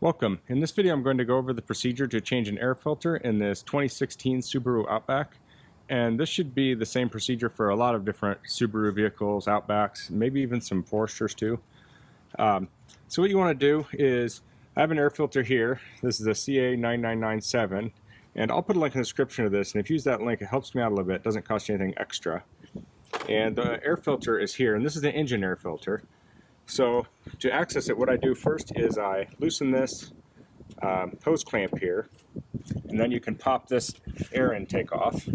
Welcome. In this video I'm going to go over the procedure to change an air filter in this 2016 Subaru Outback. And this should be the same procedure for a lot of different Subaru vehicles, Outbacks, maybe even some Foresters too. So what you want to do is, I have an air filter here. This is a CA9997, and I'll put a link in the description of this, and if you use that link it helps me out a little bit. It doesn't cost you anything extra. And the air filter is here, and this is the engine air filter. So to access it, what I do first is I loosen this hose clamp here, and then you can pop this air intake off.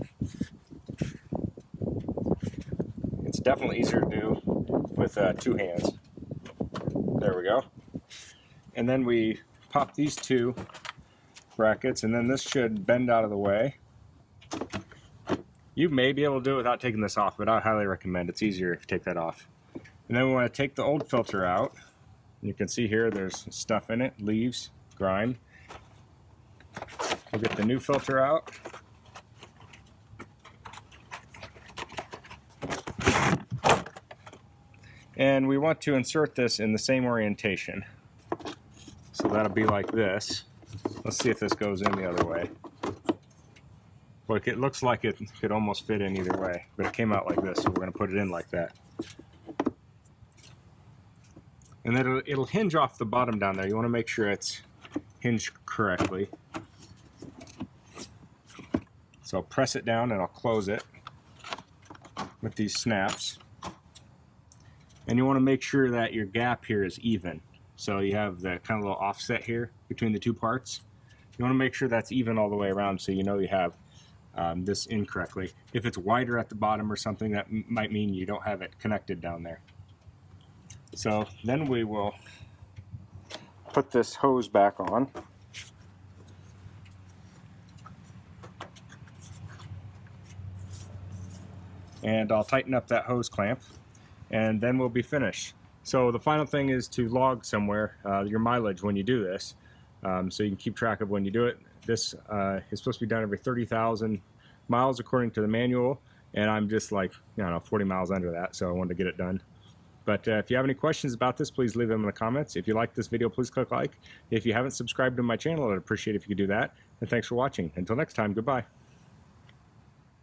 It's definitely easier to do with two hands. There we go. And then we pop these two brackets, and then this should bend out of the way. You may be able to do it without taking this off, but I highly recommend it's easier if you take that off. And then we want to take the old filter out. You can see here there's stuff in it, leaves, grime. We'll get the new filter out. And we want to insert this in the same orientation. So that'll be like this. Let's see if this goes in the other way. Look, it looks like it could almost fit in either way, but it came out like this, so we're going to put it in like that. And then it'll hinge off the bottom down there. You want to make sure it's hinged correctly. So I'll press it down and I'll close it with these snaps. And you want to make sure that your gap here is even. So you have the kind of little offset here between the two parts. You want to make sure that's even all the way around, so you know you have this incorrectly. If it's wider at the bottom or something, that might mean you don't have it connected down there. So then we will put this hose back on. And I'll tighten up that hose clamp, and then we'll be finished. So the final thing is to log somewhere your mileage when you do this, so you can keep track of when you do it. This is supposed to be done every 30,000 miles according to the manual, and I'm just like, I don't know, 40 miles under that, so I wanted to get it done. But if you have any questions about this, please leave them in the comments. If you like this video, please click like. If you haven't subscribed to my channel, I'd appreciate it if you could do that. And thanks for watching. Until next time, goodbye.